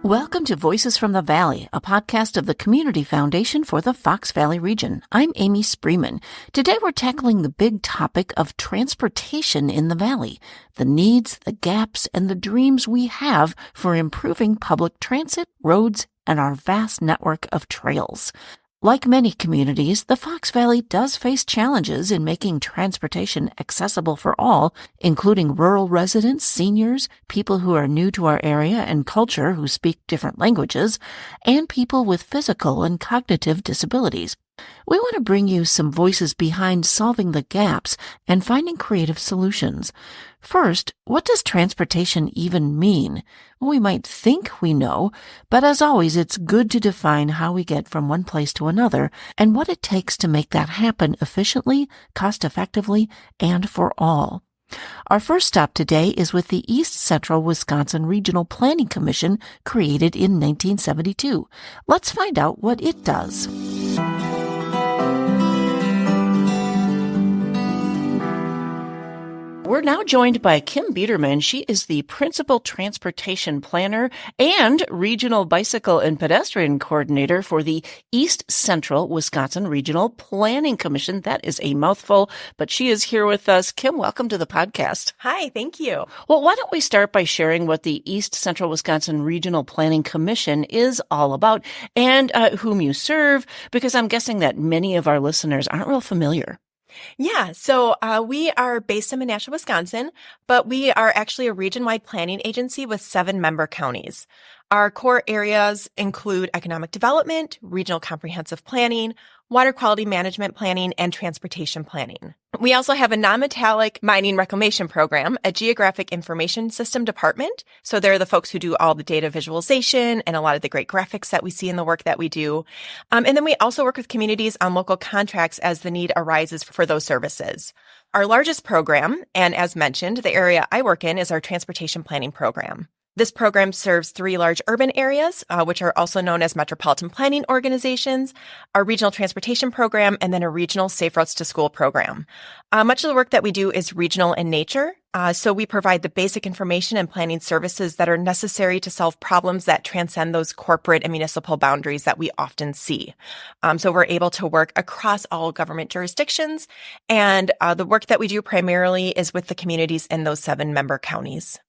Welcome to Voices from the Valley, a podcast of the Community Foundation for the Fox Valley region. I'm Amy Spreeman. Today we're tackling the big topic of transportation in the Valley, the needs, the gaps, and the dreams we have for improving public transit, roads, and our vast network of trails. Like many communities, the Fox Valley does face challenges in making transportation accessible for all, including rural residents, seniors, people who are new to our area and culture who speak different languages, and people with physical and cognitive disabilities. We want to bring you some voices behind solving the gaps and finding creative solutions. First, what does transportation even mean? We might think we know, but as always, it's good to define how we get from one place to another and what it takes to make that happen efficiently, cost-effectively, and for all. Our first stop today is with the East Central Wisconsin Regional Planning Commission, created in 1972. Let's find out what it does. We're now joined by Kim Biederman. She is the Principal Transportation Planner and Regional Bicycle and Pedestrian Coordinator for the East Central Wisconsin Regional Planning Commission. That is a mouthful, but she is here with us. Kim, welcome to the podcast. Hi, thank you. Well, why don't we start by sharing what the East Central Wisconsin Regional Planning Commission is all about and whom you serve, because I'm guessing that many of our listeners aren't real familiar. Yeah, so we are based in Menasha, Wisconsin, but we are actually a region-wide planning agency with 7 member counties. Our core areas include economic development, regional comprehensive planning, water quality management planning, and transportation planning. We also have a non-metallic mining reclamation program, a geographic information system department. So they're the folks who do all the data visualization and a lot of the great graphics that we see in the work that we do. And then we also work with communities on local contracts as the need arises for those services. Our largest program, and as mentioned, the area I work in, is our transportation planning program. This program serves 3 large urban areas, which are also known as metropolitan planning organizations, our regional transportation program, and then a regional safe routes to school program. Much of the work that we do is regional in nature. So we provide the basic information and planning services that are necessary to solve problems that transcend those corporate and municipal boundaries that we often see. So we're able to work across all government jurisdictions. And the work that we do primarily is with the communities in those 7 member counties.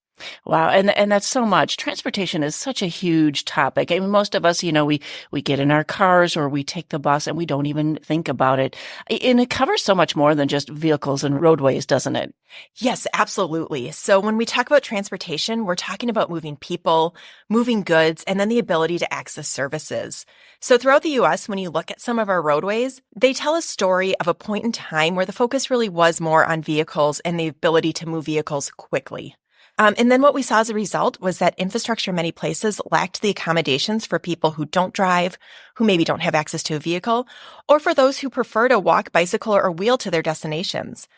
Wow. And that's so much. Transportation is such a huge topic. I mean, most of us, we get in our cars or we take the bus and we don't even think about it. And it covers so much more than just vehicles and roadways, doesn't it? Yes, absolutely. So when we talk about transportation, we're talking about moving people, moving goods, and then the ability to access services. So throughout the U.S., when you look at some of our roadways, they tell a story of a point in time where the focus really was more on vehicles and the ability to move vehicles quickly. And then what we saw as a result was that infrastructure in many places lacked the accommodations for people who don't drive, who maybe don't have access to a vehicle, or for those who prefer to walk, bicycle, or wheel to their destinations.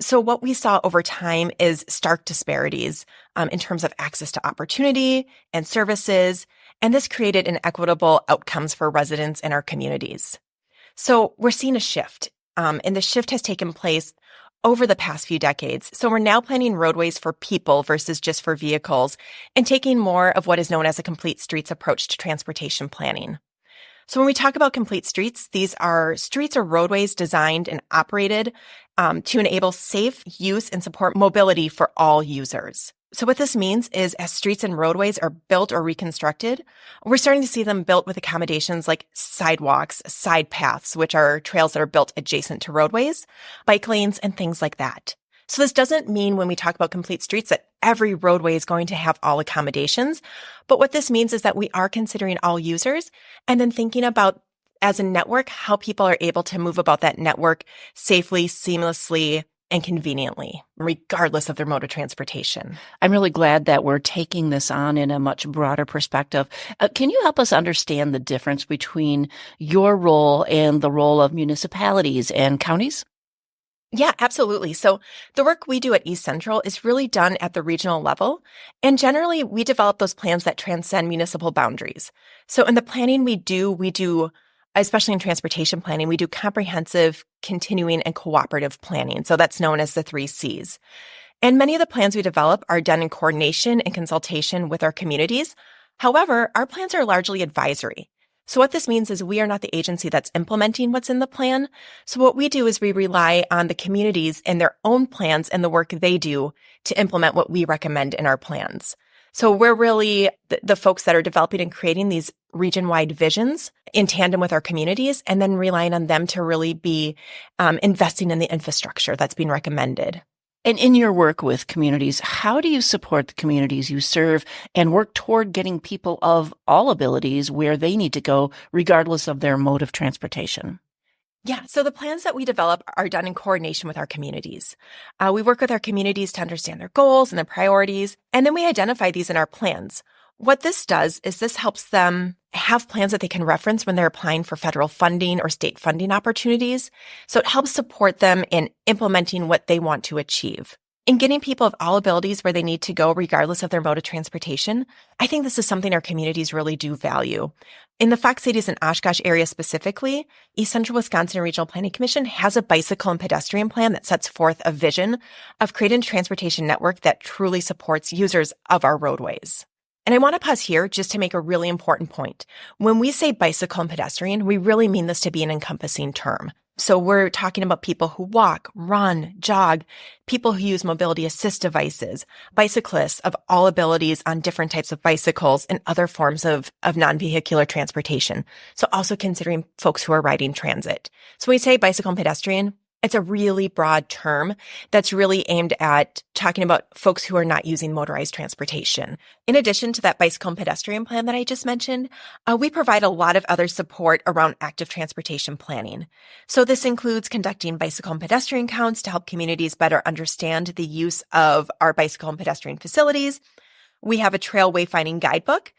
So what we saw over time is stark disparities in terms of access to opportunity and services, and this created inequitable outcomes for residents in our communities. So we're seeing a shift, and the shift has taken place over the past few decades. So we're now planning roadways for people versus just for vehicles and taking more of what is known as a complete streets approach to transportation planning. So when we talk about complete streets, these are streets or roadways designed and operated to enable safe use and support mobility for all users. So what this means is as streets and roadways are built or reconstructed, we're starting to see them built with accommodations like sidewalks, side paths, which are trails that are built adjacent to roadways, bike lanes, and things like that. So this doesn't mean when we talk about complete streets that every roadway is going to have all accommodations. But what this means is that we are considering all users and then thinking about as a network, how people are able to move about that network safely, seamlessly, and conveniently, regardless of their mode of transportation. I'm really glad that we're taking this on in a much broader perspective. Can you help us understand the difference between your role and the role of municipalities and counties? Yeah, absolutely. So the work we do at East Central is really done at the regional level. And generally, we develop those plans that transcend municipal boundaries. So in the planning we do, especially in transportation planning, we do comprehensive, continuing, and cooperative planning. So that's known as the 3 Cs. And many of the plans we develop are done in coordination and consultation with our communities. However, our plans are largely advisory. So what this means is we are not the agency that's implementing what's in the plan. So what we do is we rely on the communities and their own plans and the work they do to implement what we recommend in our plans. So we're really the folks that are developing and creating these region-wide visions in tandem with our communities, and then relying on them to really be investing in the infrastructure that's being recommended. And in your work with communities, how do you support the communities you serve and work toward getting people of all abilities where they need to go, regardless of their mode of transportation? Yeah, so the plans that we develop are done in coordination with our communities. We work with our communities to understand their goals and their priorities, and then we identify these in our plans. What this does is this helps them have plans that they can reference when they're applying for federal funding or state funding opportunities. So it helps support them in implementing what they want to achieve. In getting people of all abilities where they need to go, regardless of their mode of transportation, I think this is something our communities really do value. In the Fox Cities and Oshkosh area specifically, East Central Wisconsin Regional Planning Commission has a bicycle and pedestrian plan that sets forth a vision of creating a transportation network that truly supports users of our roadways. And I want to pause here just to make a really important point. When we say bicycle and pedestrian, we really mean this to be an encompassing term. So we're talking about people who walk, run, jog, people who use mobility assist devices, bicyclists of all abilities on different types of bicycles and other forms of non-vehicular transportation. So also considering folks who are riding transit. So when we say bicycle and pedestrian, it's a really broad term that's really aimed at talking about folks who are not using motorized transportation. In addition to that bicycle and pedestrian plan that I just mentioned, we provide a lot of other support around active transportation planning. So this includes conducting bicycle and pedestrian counts to help communities better understand the use of our bicycle and pedestrian facilities. We have a trail wayfinding guidebook.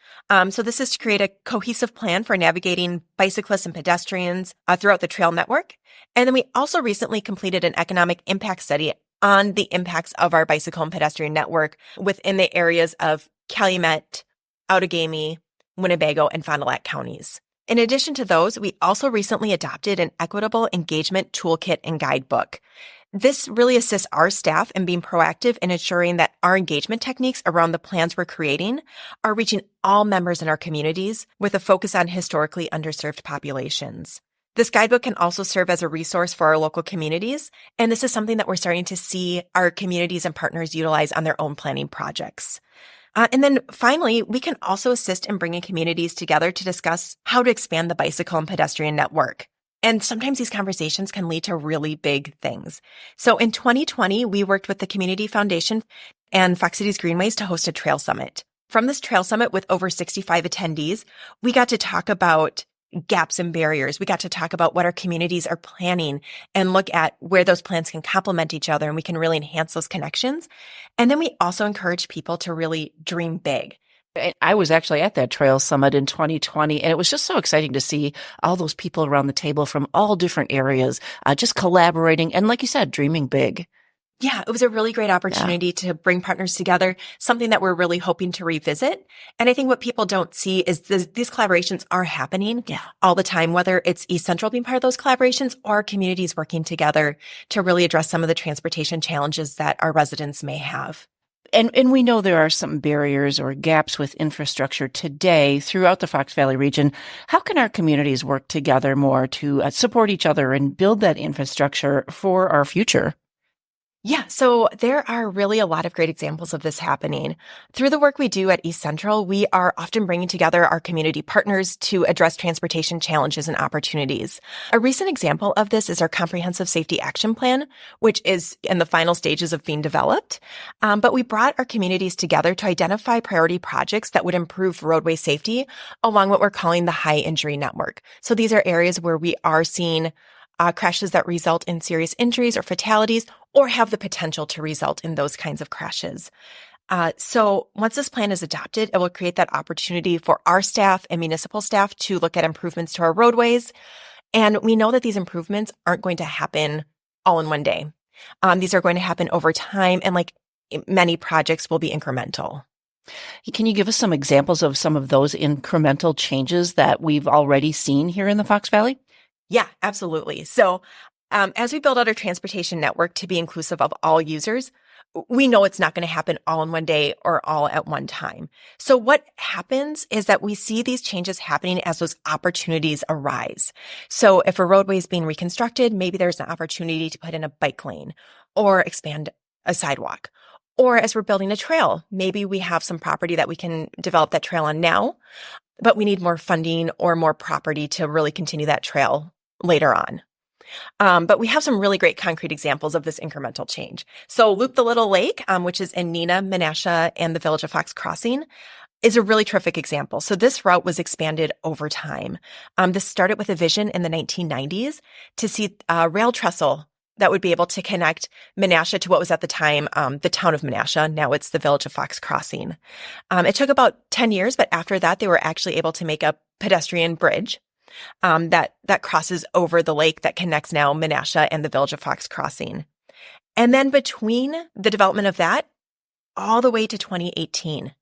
So this is to create a cohesive plan for navigating bicyclists and pedestrians throughout the trail network. And then we also recently completed an economic impact study on the impacts of our bicycle and pedestrian network within the areas of Calumet, Outagamie, Winnebago, and Fond du Lac counties. In addition to those, we also recently adopted an equitable engagement toolkit and guidebook. This really assists our staff in being proactive in ensuring that our engagement techniques around the plans we're creating are reaching all members in our communities with a focus on historically underserved populations. This guidebook can also serve as a resource for our local communities, and this is something that we're starting to see our communities and partners utilize on their own planning projects. And then finally, we can also assist in bringing communities together to discuss how to expand the bicycle and pedestrian network. And sometimes these conversations can lead to really big things. So in 2020, we worked with the Community Foundation and Fox Cities Greenways to host a trail summit. From this trail summit with over 65 attendees, we got to talk about gaps and barriers. We got to talk about what our communities are planning and look at where those plans can complement each other and we can really enhance those connections. And then we also encourage people to really dream big. I was actually at that trail summit in 2020, and it was just so exciting to see all those people around the table from all different areas, just collaborating and, like you said, dreaming big. Yeah, it was a really great opportunity to bring partners together, something that we're really hoping to revisit. And I think what people don't see is these collaborations are happening all the time, whether it's East Central being part of those collaborations or communities working together to really address some of the transportation challenges that our residents may have. And we know there are some barriers or gaps with infrastructure today throughout the Fox Valley region. How can our communities work together more to support each other and build that infrastructure for our future? Yeah, so there are really a lot of great examples of this happening. Through the work we do at East Central, we are often bringing together our community partners to address transportation challenges and opportunities. A recent example of this is our Comprehensive Safety Action Plan, which is in the final stages of being developed. But we brought our communities together to identify priority projects that would improve roadway safety along what we're calling the high injury network. So these are areas where we are seeing crashes that result in serious injuries or fatalities or have the potential to result in those kinds of crashes. So once this plan is adopted, it will create that opportunity for our staff and municipal staff to look at improvements to our roadways. And we know that these improvements aren't going to happen all in one day. These are going to happen over time, and like many projects will be incremental. Can you give us some examples of some of those incremental changes that we've already seen here in the Fox Valley? Yeah, absolutely. So as we build out our transportation network to be inclusive of all users, we know it's not going to happen all in one day or all at one time. So what happens is that we see these changes happening as those opportunities arise. So if a roadway is being reconstructed, maybe there's an opportunity to put in a bike lane or expand a sidewalk. Or as we're building a trail, maybe we have some property that we can develop that trail on now, but we need more funding or more property to really continue that trail later on. But we have some really great concrete examples of this incremental change. So Loop the Little Lake, which is in Neenah, Menasha, and the village of Fox Crossing, is a really terrific example. So this route was expanded over time. This started with a vision in the 1990s to see a rail trestle that would be able to connect Menasha to what was at the time the town of Menasha. Now it's the village of Fox Crossing. It took about 10 years, but after that, they were actually able to make a pedestrian bridge that crosses over the lake that connects now Menasha and the village of Fox Crossing. And then between the development of that, all the way to 2018,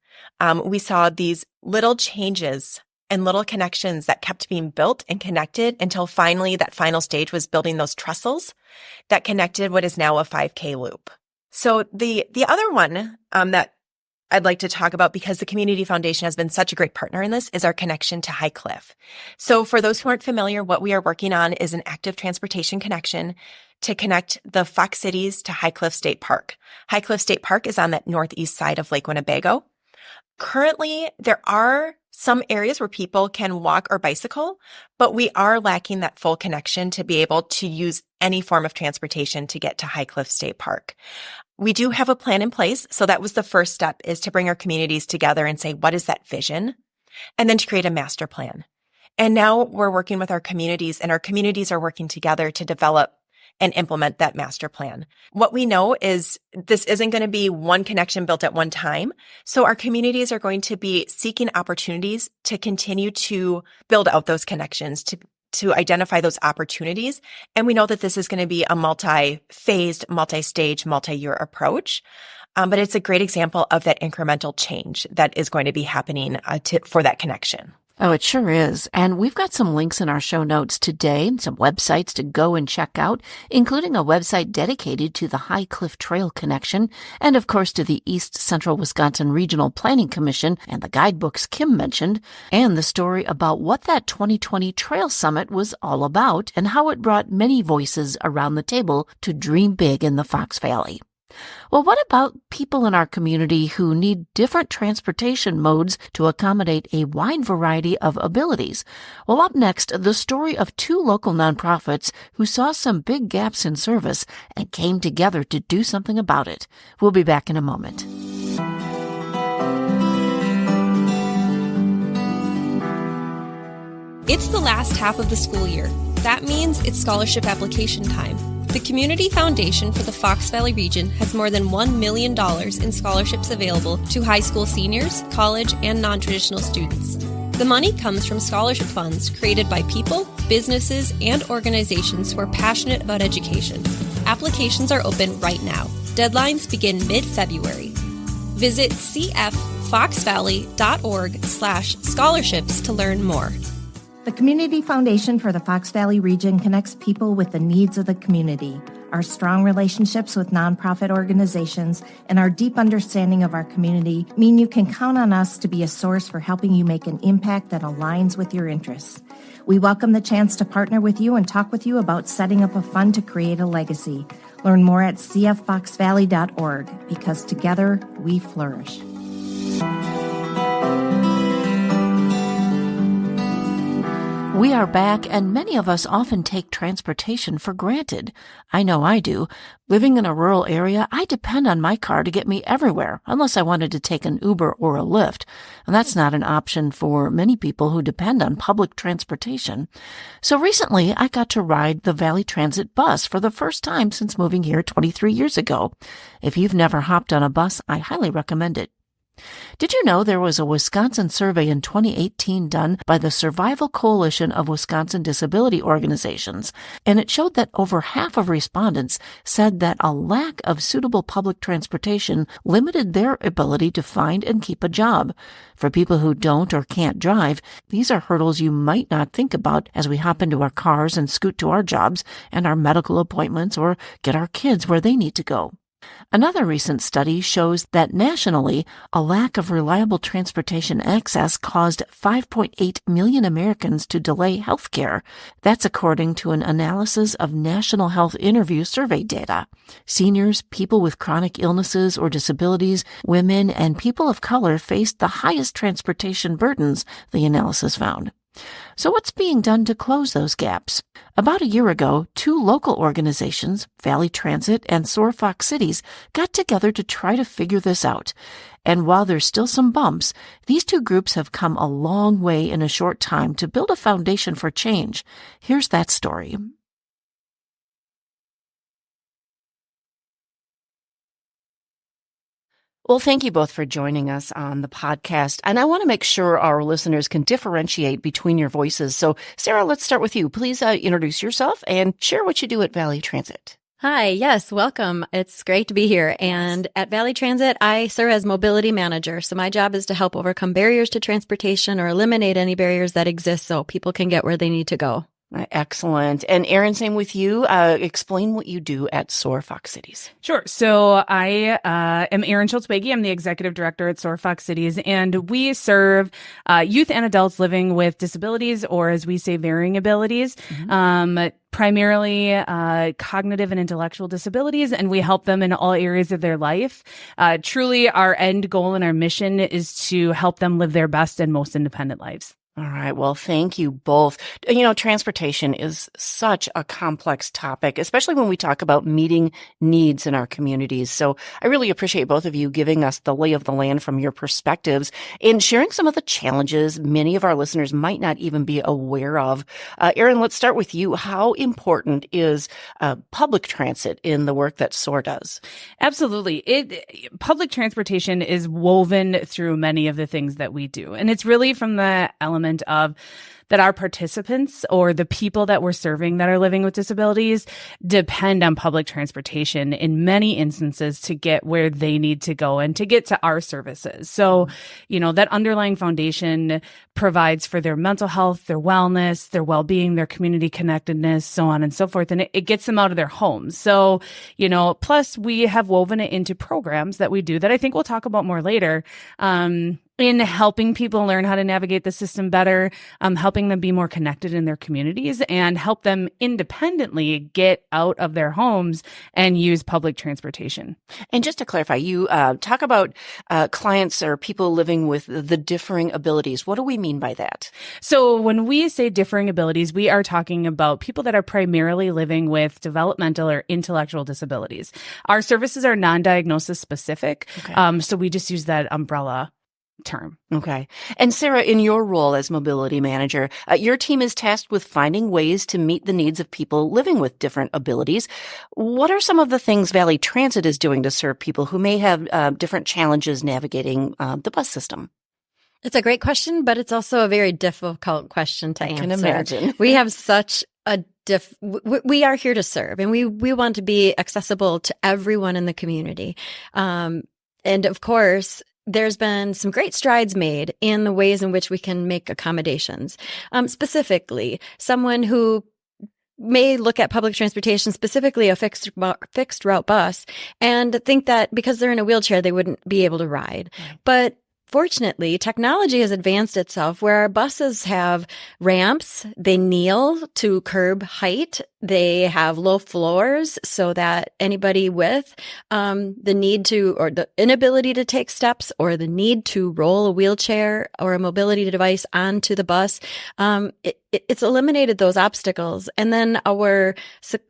we saw these little changes and little connections that kept being built and connected until finally that final stage was building those trestles that connected what is now a 5K loop. So the other one that I'd like to talk about, because the Community Foundation has been such a great partner in this, is our connection to High Cliff. So for those who aren't familiar, what we are working on is an active transportation connection to connect the Fox Cities to High Cliff State Park. High Cliff State Park is on that northeast side of Lake Winnebago. Currently, there are some areas where people can walk or bicycle, but we are lacking that full connection to be able to use any form of transportation to get to High Cliff State Park. We do have a plan in place. So that was the first step, is to bring our communities together and say, what is that vision? And then to create a master plan. And now we're working with our communities, and our communities are working together to develop and implement that master plan. What we know is this isn't going to be one connection built at one time. So our communities are going to be seeking opportunities to continue to build out those connections, to identify those opportunities. And we know that this is going to be a multi-phased, multi-stage, multi-year approach. But it's a great example of that incremental change that is going to be happening for that connection. Oh, it sure is. And we've got some links in our show notes today, some websites to go and check out, including a website dedicated to the High Cliff Trail connection, and of course to the East Central Wisconsin Regional Planning Commission and the guidebooks Kim mentioned, and the story about what that 2020 Trail Summit was all about and how it brought many voices around the table to dream big in the Fox Valley. Well, what about people in our community who need different transportation modes to accommodate a wide variety of abilities? Well, up next, the story of two local nonprofits who saw some big gaps in service and came together to do something about it. We'll be back in a moment. It's the last half of the school year. That means it's scholarship application time. The Community Foundation for the Fox Valley region has more than $1 million in scholarships available to high school seniors, college, and non-traditional students. The money comes from scholarship funds created by people, businesses, and organizations who are passionate about education. Applications are open right now. Deadlines begin mid-February. Visit cffoxvalley.org/scholarships to learn more. The Community Foundation for the Fox Valley region connects people with the needs of the community. Our strong relationships with nonprofit organizations and our deep understanding of our community mean you can count on us to be a source for helping you make an impact that aligns with your interests. We welcome the chance to partner with you and talk with you about setting up a fund to create a legacy. Learn more at cffoxvalley.org, because together we flourish. We are back, and many of us often take transportation for granted. I know I do. Living in a rural area, I depend on my car to get me everywhere, unless I wanted to take an Uber or a Lyft. And that's not an option for many people who depend on public transportation. So recently, I got to ride the Valley Transit bus for the first time since moving here 23 years ago. If you've never hopped on a bus, I highly recommend it. Did you know there was a Wisconsin survey in 2018 done by the Survival Coalition of Wisconsin Disability Organizations, and it showed that over half of respondents said that a lack of suitable public transportation limited their ability to find and keep a job. For people who don't or can't drive, these are hurdles you might not think about as we hop into our cars and scoot to our jobs and our medical appointments or get our kids where they need to go. Another recent study shows that nationally, a lack of reliable transportation access caused 5.8 million Americans to delay health care. That's according to an analysis of National Health Interview survey data. Seniors, people with chronic illnesses or disabilities, women, and people of color faced the highest transportation burdens, the analysis found. So what's being done to close those gaps? About a year ago, two local organizations, Valley Transit and SOAR Fox Cities, got together to try to figure this out. And while there's still some bumps, these two groups have come a long way in a short time to build a foundation for change. Here's that story. Well, thank you both for joining us on the podcast. And I want to make sure our listeners can differentiate between your voices. So, Sarah, let's start with you. Please introduce yourself and share what you do at Valley Transit. Hi, yes, welcome. It's great to be here. And at Valley Transit, I serve as mobility manager. So my job is to help overcome barriers to transportation or eliminate any barriers that exist so people can get where they need to go. Excellent. And Erin, same with you. Explain what you do at SOAR Fox Cities. Sure. So I am Erin Schultz-Wege. I'm the executive director at SOAR Fox Cities, and we serve youth and adults living with disabilities, or as we say, varying abilities. Primarily cognitive and intellectual disabilities, and we help them in all areas of their life. Truly, our end goal and our mission is to help them live their best and most independent lives. All right. Well, thank you both. You know, transportation is such a complex topic, especially when we talk about meeting needs in our communities. So I really appreciate both of you giving us the lay of the land from your perspectives and sharing some of the challenges many of our listeners might not even be aware of. Erin, let's start with you. How important is public transit in the work that SOAR does? Absolutely. Public transportation is woven through many of the things that we do. And it's really from the element of that our participants or the people that we're serving that are living with disabilities depend on public transportation in many instances to get where they need to go and to get to our services. So, you know, that underlying foundation provides for their mental health, their wellness, their well-being, their community connectedness, so on and so forth. And it gets them out of their homes. So, you know, plus we have woven it into programs that we do that I think we'll talk about more later. In helping people learn how to navigate the system better, helping them be more connected in their communities, and help them independently get out of their homes and use public transportation. And just to clarify, you talk about clients or people living with the differing abilities. What do we mean by that? So when we say differing abilities, we are talking about people that are primarily living with developmental or intellectual disabilities. Our services are non-diagnosis specific, Okay. so we just use that umbrella term. Okay. And Sarah, in your role as mobility manager, your team is tasked with finding ways to meet the needs of people living with different abilities. What are some of the things Valley Transit is doing to serve people who may have different challenges navigating the bus system? It's a great question, but it's also a very difficult question to answer. I can imagine. We have such a we are here to serve, and we want to be accessible to everyone in the community. And of course, there's been some great strides made in the ways in which we can make accommodations. Specifically, someone who may look at public transportation, specifically a fixed route bus, and think that because they're in a wheelchair, they wouldn't be able to ride. Right. But fortunately, technology has advanced itself where our buses have ramps, they kneel to curb height, they have low floors so that anybody with the need to, or the inability to take steps, or the need to roll a wheelchair or a mobility device onto the bus, it's eliminated those obstacles. And then our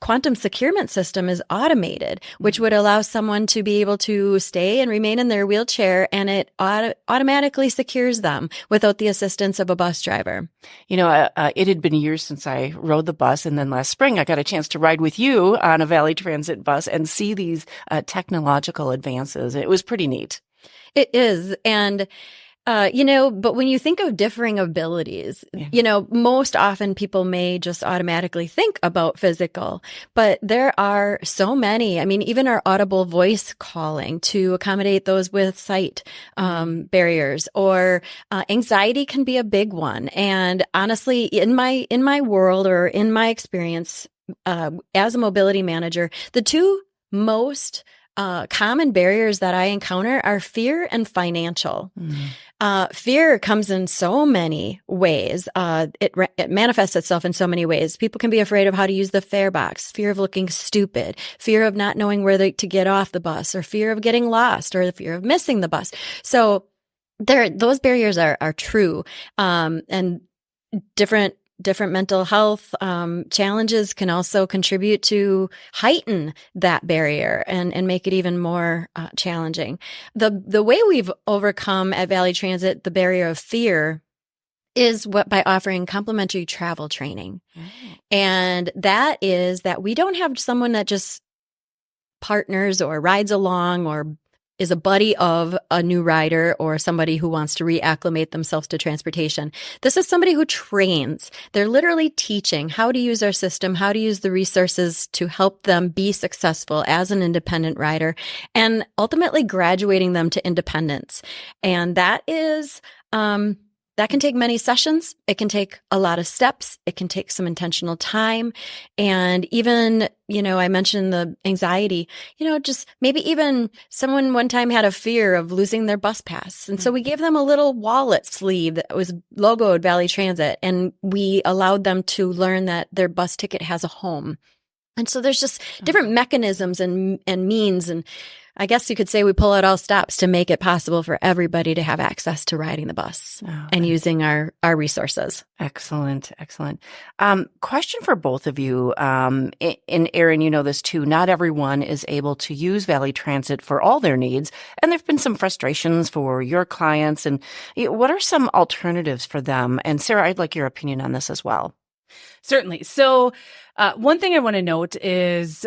quantum securement system is automated, which would allow someone to be able to stay and remain in their wheelchair, and it automatically secures them without the assistance of a bus driver. You know, it had been years since I rode the bus, and then last spring I got a chance to ride with you on a Valley Transit bus and see these technological advances. It was pretty neat. It is. And but when you think of differing abilities, most often people may just automatically think about physical, but there are so many. I mean, even our audible voice calling to accommodate those with sight barriers, or anxiety can be a big one. And honestly, in my world, or in my experience as a mobility manager, the two most common barriers that I encounter are fear and financial. Fear comes in so many ways. It manifests itself in so many ways. People can be afraid of how to use the fare box, fear of looking stupid, fear of not knowing where to get off the bus, or fear of getting lost, or the fear of missing the bus. So those barriers are true. And different mental health challenges can also contribute to heighten that barrier and make it even more challenging. The way we've overcome at Valley Transit the barrier of fear is by offering complimentary travel training. And that is that we don't have someone that just partners or rides along or is a buddy of a new rider or somebody who wants to reacclimate themselves to transportation. This is somebody who trains. They're literally teaching how to use our system, how to use the resources to help them be successful as an independent rider, and ultimately graduating them to independence. And that is, that can take many sessions. It can take a lot of steps. It can take some intentional time. And even, I mentioned the anxiety, just maybe even someone one time had a fear of losing their bus pass. And so we gave them a little wallet sleeve that was logoed Valley Transit. And we allowed them to learn that their bus ticket has a home. And so there's just different mechanisms and means. And I guess you could say we pull out all stops to make it possible for everybody to have access to riding the bus and using our resources. Excellent. Question for both of you. And Erin, you know this too. Not everyone is able to use Valley Transit for all their needs. And there've been some frustrations for your clients. And what are some alternatives for them? And Sarah, I'd like your opinion on this as well. Certainly. So one thing I want to note is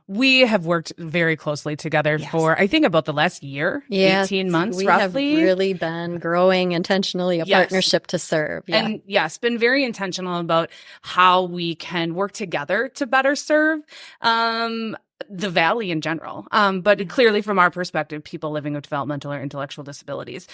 we have worked very closely together for, I think, about the last year, 18 months roughly. We have really been growing intentionally a partnership to serve. Yeah. And been very intentional about how we can work together to better serve the Valley in general. But clearly from our perspective, people living with developmental or intellectual disabilities.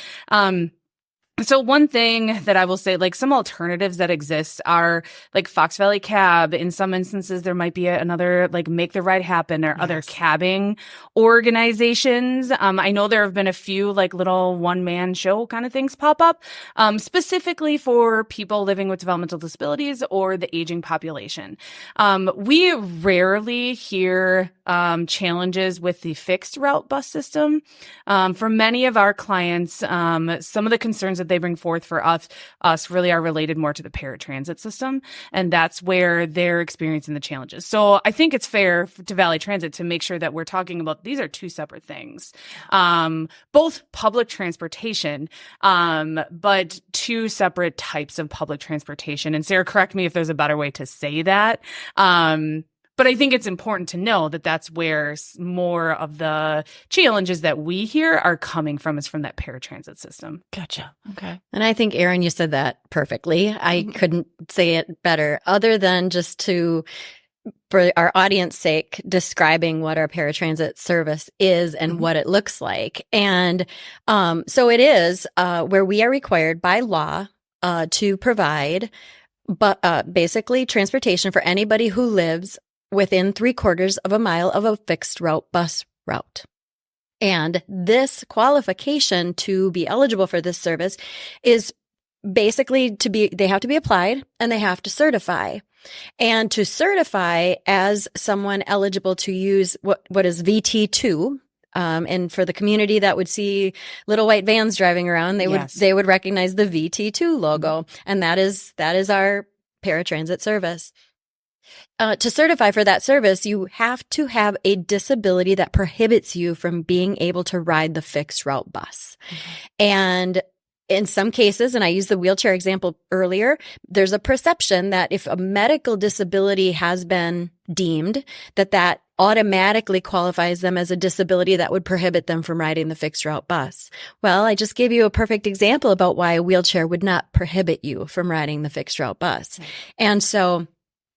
So one thing that I will say, like some alternatives that exist are like Fox Valley Cab. In some instances, there might be another like Make the Ride Happen or other cabbing organizations. I know there have been a few like little one-man show kind of things pop up, specifically for people living with developmental disabilities or the aging population. We rarely hear challenges with the fixed route bus system. For many of our clients, some of the concerns that they bring forth for us really are related more to the paratransit system, and that's where they're experiencing the challenges. So I think it's fair to Valley Transit to make sure that we're talking about these are two separate things, both public transportation, but two separate types of public transportation. And Sarah, correct me if there's a better way to say that. But I think it's important to know that that's where more of the challenges that we hear are coming from is from that paratransit system. Gotcha. Okay. And I think, Erin, you said that perfectly. I couldn't say it better other than just for our audience sake, describing what our paratransit service is and what it looks like. And so it is where we are required by law to provide basically transportation for anybody who lives within 3/4 of a mile of a fixed route bus route. And this qualification to be eligible for this service is basically they have to be applied and they have to certify. And to certify as someone eligible to use what is VT2, and for the community that would see little white vans driving around, they would recognize the VT2 logo, and that is our paratransit service. To certify for that service, you have to have a disability that prohibits you from being able to ride the fixed route bus. And in some cases, and I used the wheelchair example earlier, there's a perception that if a medical disability has been deemed, that automatically qualifies them as a disability that would prohibit them from riding the fixed route bus. Well, I just gave you a perfect example about why a wheelchair would not prohibit you from riding the fixed route bus. And so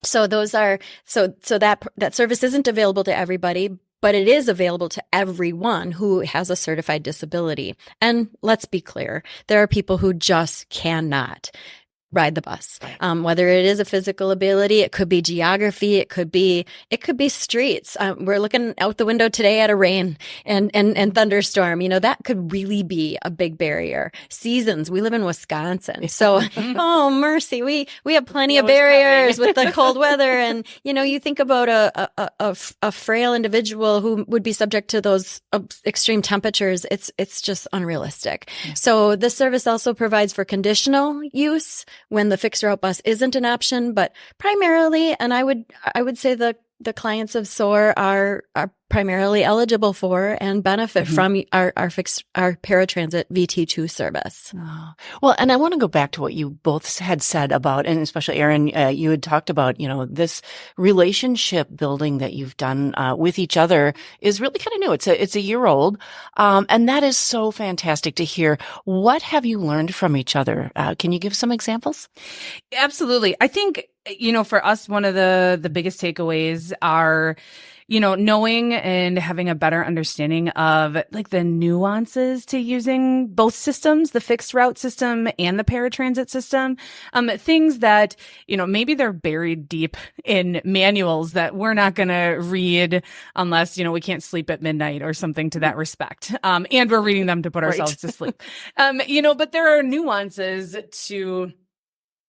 that service isn't available to everybody, but it is available to everyone who has a certified disability. And let's be clear, there are people who just cannot. ride the bus. Whether it is a physical ability, it could be geography, it could be streets. We're looking out the window today at a rain and thunderstorm. That could really be a big barrier. Seasons. We live in Wisconsin, so oh mercy, we have plenty of barriers with the cold weather. And you think about a frail individual who would be subject to those extreme temperatures. It's just unrealistic. Yeah. So this service also provides for conditional use when the fixed route bus isn't an option, but primarily, and I would say the clients of SOAR are primarily eligible for and benefit from our paratransit VT2 service. Oh. Well, and I want to go back to what you both had said about, and especially Erin, you had talked about, this relationship building that you've done with each other is really kind of new. It's a year old, and that is so fantastic to hear. What have you learned from each other? Can you give some examples? Absolutely. I think, for us, one of the biggest takeaways are, knowing and having a better understanding of like the nuances to using both systems, the fixed route system and the paratransit system. Things that, maybe they're buried deep in manuals that we're not going to read unless, we can't sleep at midnight or something to that respect. And we're reading them to put ourselves to sleep. But there are nuances to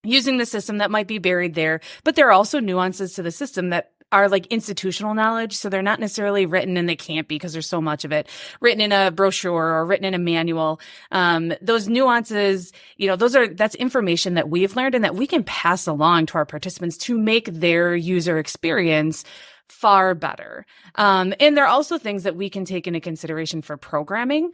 using the system that might be buried there, but there are also nuances to the system that are like institutional knowledge. So they're not necessarily written, and they can't be because there's so much of it written in a brochure or written in a manual. Those nuances, that's information that we've learned and that we can pass along to our participants to make their user experience far better. And there are also things that we can take into consideration for programming.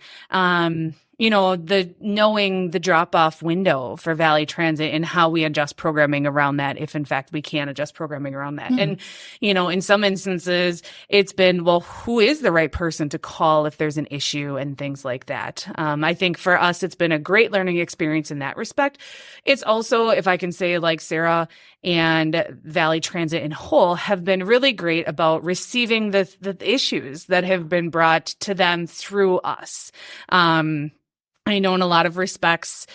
Knowing the drop-off window for Valley Transit and how we adjust programming around that, if in fact we can adjust programming around that. And, in some instances, it's been, well, who is the right person to call if there's an issue and things like that. I think for us, it's been a great learning experience in that respect. It's also, if I can say, like Sarah and Valley Transit in whole have been really great about receiving the issues that have been brought to them through us. I know in a lot of respects,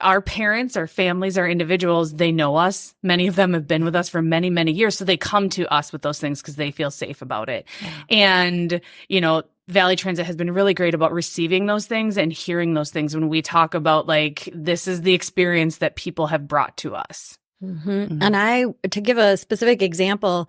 our parents, our families, our individuals, they know us. Many of them have been with us for many, many years. So they come to us with those things because they feel safe about it. Yeah. And, Valley Transit has been really great about receiving those things and hearing those things when we talk about like, this is the experience that people have brought to us. And to give a specific example,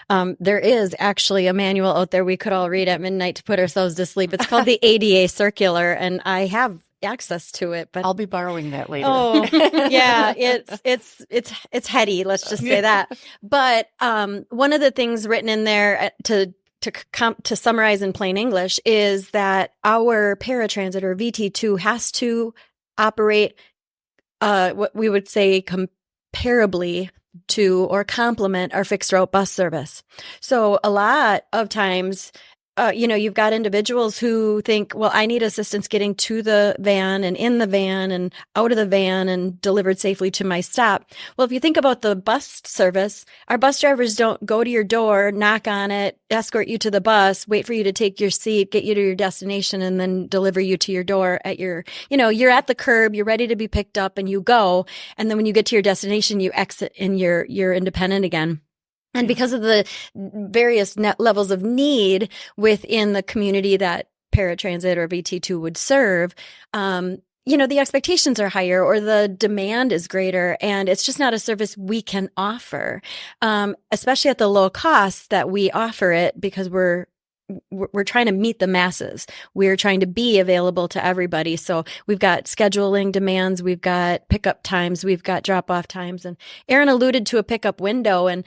there is actually a manual out there we could all read at midnight to put ourselves to sleep. It's called the ADA Circular, and I have access to it, but I'll be borrowing that later. Oh, yeah, it's heady. Let's just say that. But one of the things written in there to summarize in plain English is that our paratransit or VT2 has to operate what we would say comparably to or complement our fixed route bus service. So a lot of times, you've got individuals who think, well, I need assistance getting to the van and in the van and out of the van and delivered safely to my stop. Well, if you think about the bus service, our bus drivers don't go to your door, knock on it, escort you to the bus, wait for you to take your seat, get you to your destination, and then deliver you to your door at you're at the curb, you're ready to be picked up, and you go. And then when you get to your destination, you exit and you're independent again. And because of the various levels of need within the community that paratransit or VT2 would serve, the expectations are higher or the demand is greater, and it's just not a service we can offer, especially at the low cost that we offer it, because we're trying to meet the masses. We're trying to be available to everybody. So we've got scheduling demands, we've got pickup times, we've got drop-off times. And Erin alluded to a pickup window, and,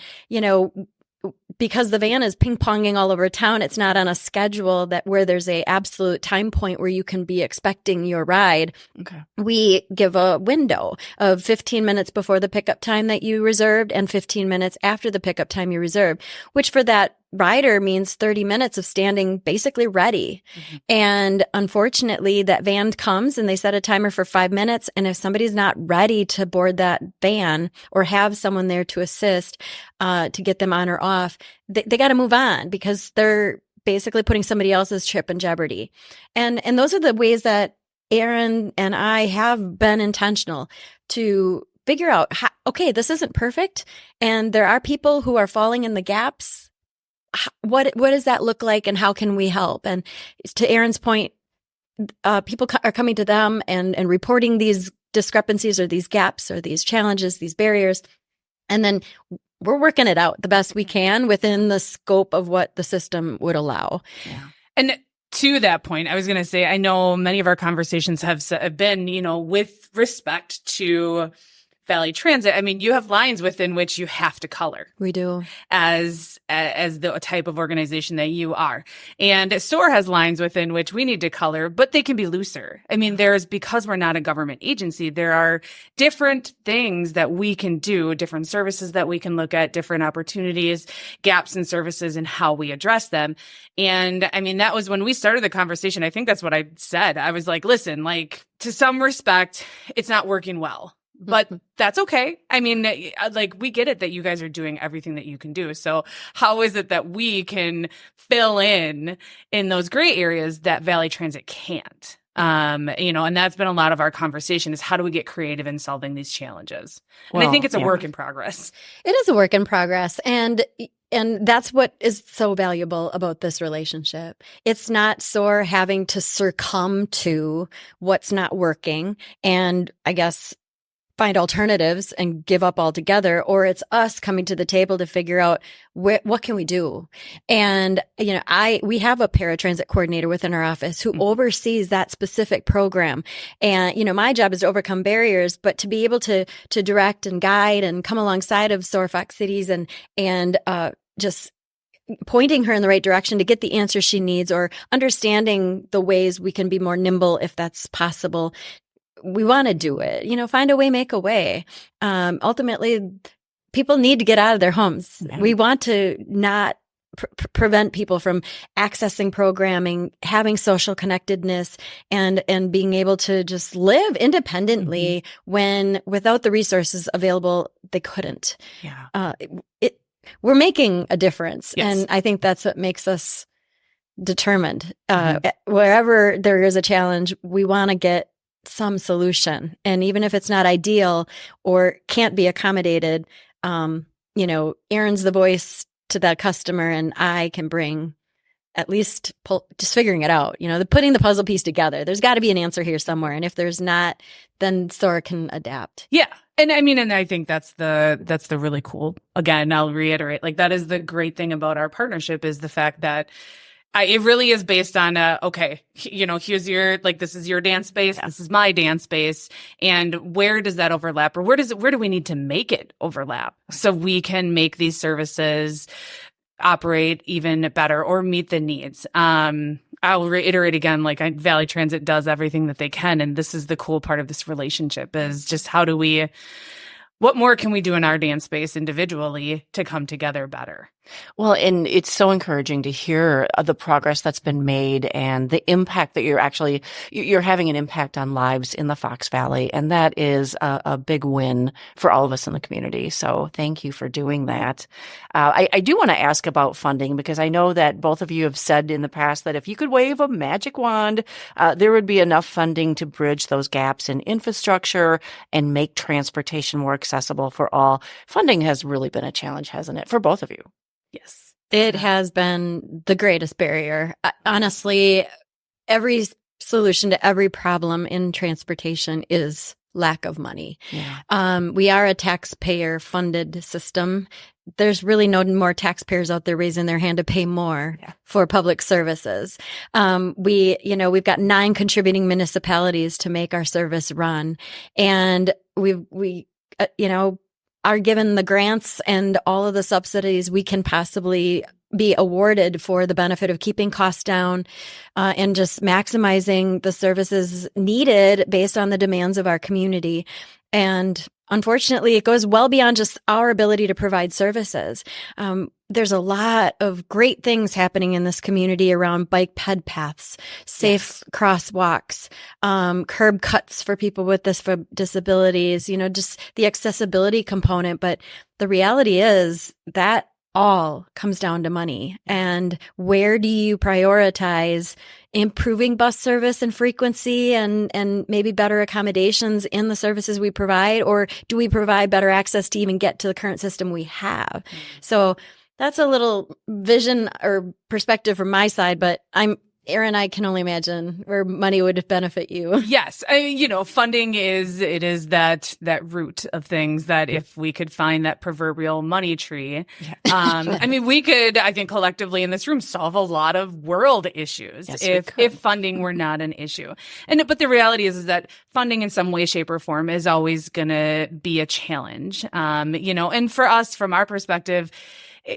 because the van is ping-ponging all over town, it's not on a schedule where there's a absolute time point where you can be expecting your ride. Okay. We give a window of 15 minutes before the pickup time that you reserved and 15 minutes after the pickup time you reserved, which for that rider means 30 minutes of standing basically ready. And unfortunately, that van comes and they set a timer for 5 minutes. And if somebody's not ready to board that van or have someone there to assist to get them on or off, they got to move on because they're basically putting somebody else's trip in jeopardy. And those are the ways that Erin and I have been intentional to figure out, okay, this isn't perfect. And there are people who are falling in the gaps. What does that look like, and how can we help? And to Erin's point, people are coming to them and reporting these discrepancies or these gaps or these challenges, these barriers. And then we're working it out the best we can within the scope of what the system would allow. Yeah. And to that point, I was going to say, I know many of our conversations have been, with respect to Valley Transit. I mean, you have lines within which you have to color. We do. As the type of organization that you are. And SOAR has lines within which we need to color, but they can be looser. I mean, because we're not a government agency, there are different things that we can do, different services that we can look at, different opportunities, gaps in services, and how we address them. And I mean, that was when we started the conversation. I think that's what I said. I was like, listen, like, to some respect, it's not working well. But that's okay. I mean, like, we get it that you guys are doing everything that you can do. So how is it that we can fill in those gray areas that Valley Transit can't? And that's been a lot of our conversation, is how do we get creative in solving these challenges? And I think it's a work in progress. It is a work in progress. And that's what is so valuable about this relationship. It's not SOAR having to succumb to what's not working and, I guess, find alternatives and give up altogether, or it's us coming to the table to figure out what can we do. And we have a paratransit coordinator within our office who oversees that specific program. And my job is to overcome barriers, but to be able to direct and guide and come alongside of SOAR Fox Cities and just pointing her in the right direction to get the answer she needs, or understanding the ways we can be more nimble if that's possible. We want to do it, find a way, make a way. Ultimately, people need to get out of their homes. Yeah. We want to not prevent people from accessing programming, having social connectedness, and being able to just live independently when without the resources available, they couldn't. Yeah. We're making a difference. Yes. And I think that's what makes us determined. Wherever there is a challenge, we want to get some solution. And even if it's not ideal or can't be accommodated, Erin's the voice to that customer, and I can bring at least just figuring it out, putting the puzzle piece together. There's got to be an answer here somewhere. And if there's not, then SOAR can adapt. Yeah. And I mean, and I think that's the really cool, again, I'll reiterate, like, that is the great thing about our partnership, is the fact that it really is based on, here's this is your dance space. Yeah. This is my dance space. And where does that overlap, or where do we need to make it overlap so we can make these services operate even better or meet the needs? I'll reiterate again, Valley Transit does everything that they can. And this is the cool part of this relationship, is just what more can we do in our dance space individually to come together better? Well, and it's so encouraging to hear the progress that's been made and the impact that you're having an impact on lives in the Fox Valley. And that is a big win for all of us in the community. So thank you for doing that. I do want to ask about funding, because I know that both of you have said in the past that if you could wave a magic wand, there would be enough funding to bridge those gaps in infrastructure and make transportation more accessible for all. Funding has really been a challenge, hasn't it, for both of you? Yes, it has been the greatest barrier. Honestly, every solution to every problem in transportation is lack of money. Yeah. We are a taxpayer-funded system. There's really no more taxpayers out there raising their hand to pay more for public services. We've got 9 contributing municipalities to make our service run, and we are given the grants and all of the subsidies we can possibly be awarded for the benefit of keeping costs down and just maximizing the services needed based on the demands of our community. And unfortunately, it goes well beyond just our ability to provide services. There's a lot of great things happening in this community around bike ped paths, safe crosswalks, curb cuts for people with disabilities, just the accessibility component. But the reality is that all comes down to money. And where do you prioritize improving bus service and frequency and maybe better accommodations in the services we provide? Or do we provide better access to even get to the current system we have? So that's a little vision or perspective from my side, but Erin, I can only imagine where money would benefit you. Yes. Funding is that root of things that if we could find that proverbial money tree, we could, I think collectively in this room, solve a lot of world issues if funding were not an issue. But the reality is that funding in some way, shape or form is always going to be a challenge. And for us, from our perspective,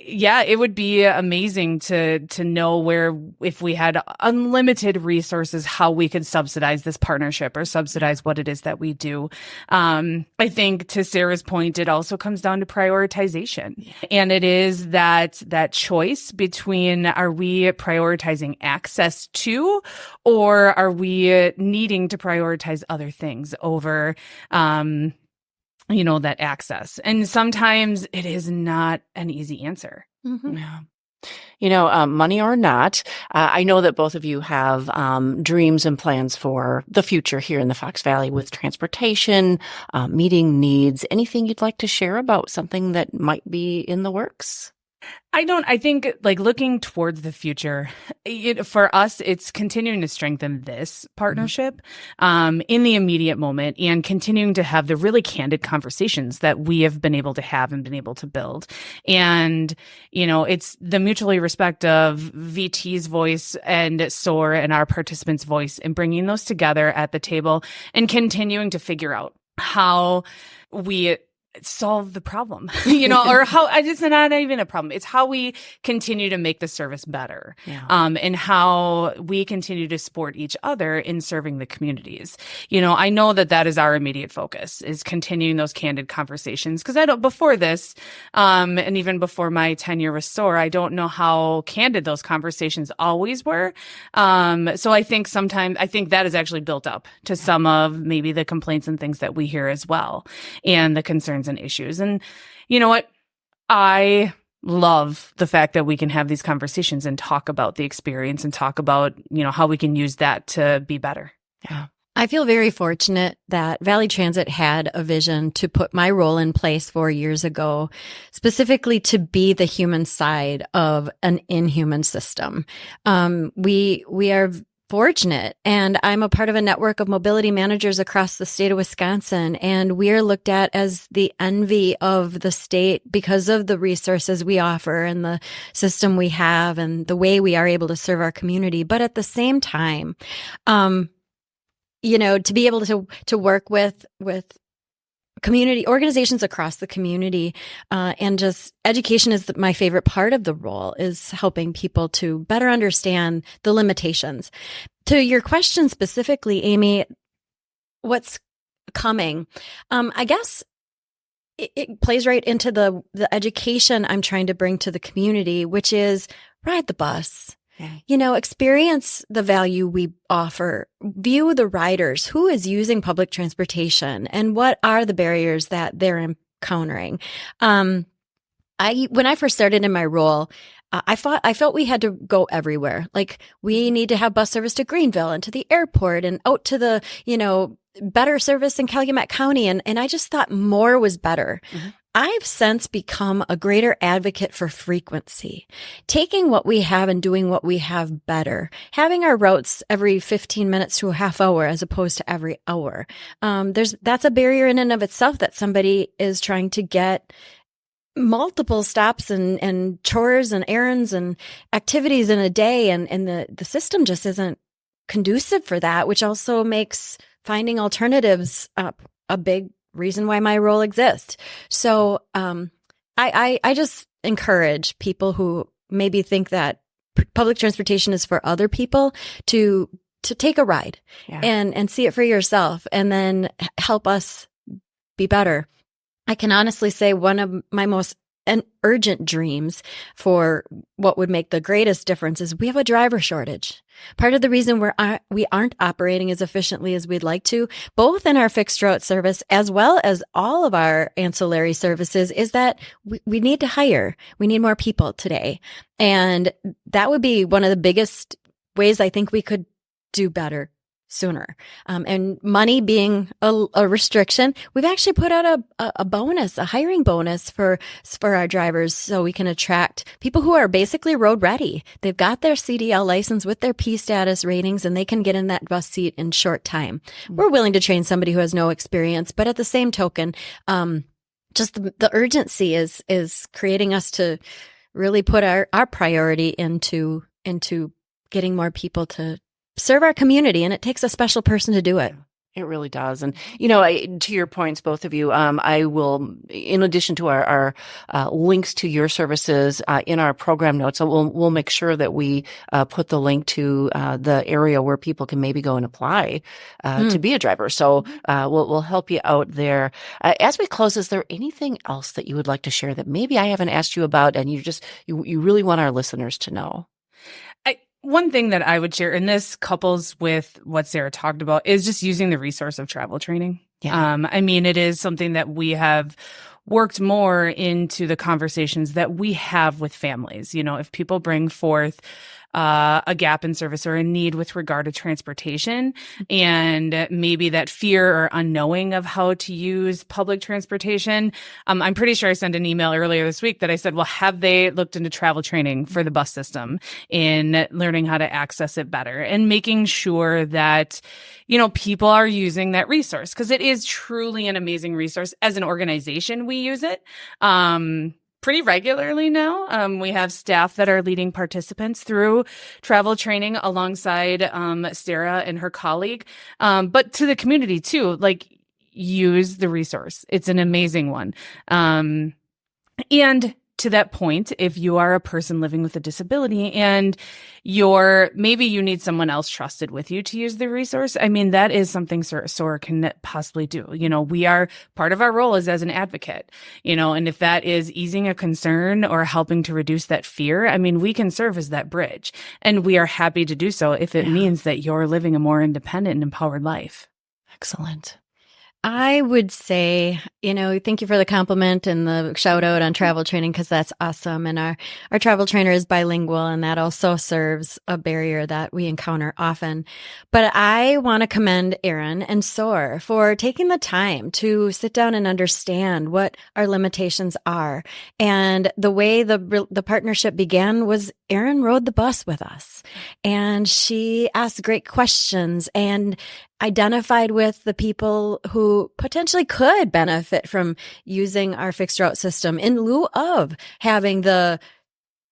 yeah, it would be amazing to know where, if we had unlimited resources, how we could subsidize this partnership or subsidize what it is that we do. I think to Sarah's point, it also comes down to prioritization. And it is that choice between, are we prioritizing access to, or are we needing to prioritize other things over, that access. And sometimes it is not an easy answer. Mm-hmm. Yeah. Money or not, I know that both of you have dreams and plans for the future here in the Fox Valley with transportation, meeting needs. Anything you'd like to share about something that might be in the works? I think looking towards the future, for us, it's continuing to strengthen this partnership in the immediate moment and continuing to have the really candid conversations that we have been able to have and been able to build. And, it's the mutually respect of VT's voice and SOAR and our participants' voice and bringing those together at the table and continuing to figure out how we solve the problem, or how it's not even a problem. It's how we continue to make the service better, and how we continue to support each other in serving the communities. I know that is our immediate focus, is continuing those candid conversations. Because before this, and even before my tenure with SOAR, I don't know how candid those conversations always were. So I think that is actually built up to some of maybe the complaints and things that we hear as well, and the concerns and issues. And you know what? I love the fact that we can have these conversations and talk about the experience and talk about, how we can use that to be better. Yeah. I feel very fortunate that Valley Transit had a vision to put my role in place 4 years ago, specifically to be the human side of an inhuman system. We are fortunate, and I'm a part of a network of mobility managers across the state of Wisconsin, and we are looked at as the envy of the state because of the resources we offer and the system we have and the way we are able to serve our community. But at the same time, to be able to work with community organizations across the community, and just education is my favorite part of the role, is helping people to better understand the limitations. To your question specifically, Amy, what's coming? I guess it plays right into the education I'm trying to bring to the community, which is ride the bus. Experience the value we offer, view the riders, who is using public transportation, and what are the barriers that they're encountering. When I first started in my role, I felt we had to go everywhere. Like, we need to have bus service to Greenville and to the airport and out to the, better service in Calumet County. And I just thought more was better. Mm-hmm. I've since become a greater advocate for frequency, taking what we have and doing what we have better, having our routes every 15 minutes to a half hour as opposed to every hour. That's a barrier in and of itself, that somebody is trying to get multiple stops and chores and errands and activities in a day. And the system just isn't conducive for that, which also makes finding alternatives a big reason why my role exists. So I just encourage people who maybe think that public transportation is for other people to take a ride and see it for yourself, and then help us be better. I can honestly say one of my most and urgent dreams for what would make the greatest difference is we have a driver shortage. Part of the reason we aren't operating as efficiently as we'd like to, both in our fixed route service as well as all of our ancillary services, is that we need to hire. We need more people today. And that would be one of the biggest ways I think we could do better sooner. And money being a restriction, we've actually put out a bonus, a hiring bonus for our drivers so we can attract people who are basically road ready. They've got their CDL license with their P status ratings and they can get in that bus seat in short time. We're willing to train somebody who has no experience, but at the same token, just the urgency is creating us to really put our priority into getting more people to serve our community, and it takes a special person to do it. It really does. And, to your points, both of you, I will, in addition to our links to your services in our program notes, we'll make sure that we put the link to the area where people can maybe go and apply to be a driver. So we'll help you out there. As we close, is there anything else that you would like to share that maybe I haven't asked you about and you really want our listeners to know? One thing that I would share, and this couples with what Sarah talked about, is just using the resource of travel training. Yeah. It is something that we have worked more into the conversations that we have with families. If people bring forth a gap in service or a need with regard to transportation and maybe that fear or unknowing of how to use public transportation. I'm pretty sure I sent an email earlier this week that I said, well, have they looked into travel training for the bus system in learning how to access it better and making sure that, people are using that resource because it is truly an amazing resource. As an organization, we use it. Pretty regularly now. We have staff that are leading participants through travel training alongside Sarah and her colleague. But to the community too, use the resource. It's an amazing one. And to that point, if you are a person living with a disability and maybe you need someone else trusted with you to use the resource, that is something SOAR can possibly do. Part of our role is as an advocate, and if that is easing a concern or helping to reduce that fear, we can serve as that bridge. And we are happy to do so if it means that you're living a more independent and empowered life. Excellent. I would say, thank you for the compliment and the shout out on travel training because that's awesome. And our travel trainer is bilingual and that also serves a barrier that we encounter often. But I want to commend Erin and SOAR for taking the time to sit down and understand what our limitations are. And the way the partnership began was Erin rode the bus with us and she asked great questions and identified with the people who potentially could benefit from using our fixed route system in lieu of having the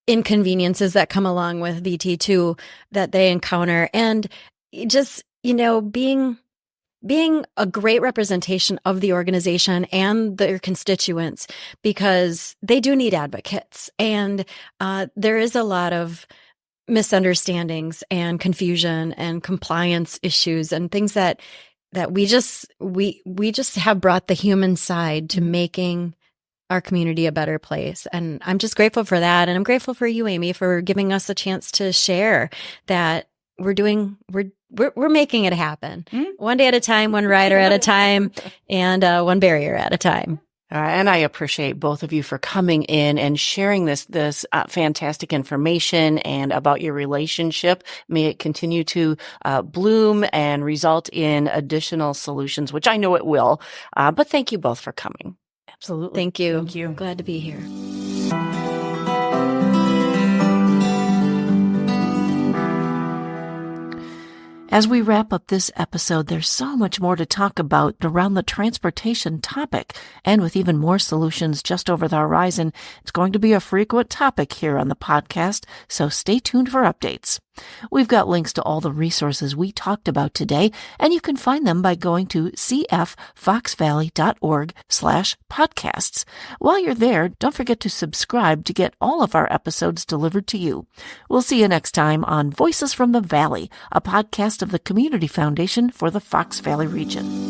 inconveniences that come along with VT2 that they encounter. And just, being a great representation of the organization and their constituents because they do need advocates. And there is a lot of misunderstandings and confusion and compliance issues and things that we just have brought the human side to making our community a better place. And I'm just grateful for that. And I'm grateful for you, Amy, for giving us a chance to share that we're making it happen. One day at a time, one rider at a time, and one barrier at a time. And I appreciate both of you for coming in and sharing this fantastic information and about your relationship. May it continue to bloom and result in additional solutions, which I know it will. But thank you both for coming. Absolutely. Thank you. Thank you. Glad to be here. As we wrap up this episode, there's so much more to talk about around the transportation topic, and with even more solutions just over the horizon, it's going to be a frequent topic here on the podcast, so stay tuned for updates. We've got links to all the resources we talked about today, and you can find them by going to cffoxvalley.org/podcasts. While you're there, don't forget to subscribe to get all of our episodes delivered to you. We'll see you next time on Voices from the Valley, a podcast of the Community Foundation for the Fox Valley region.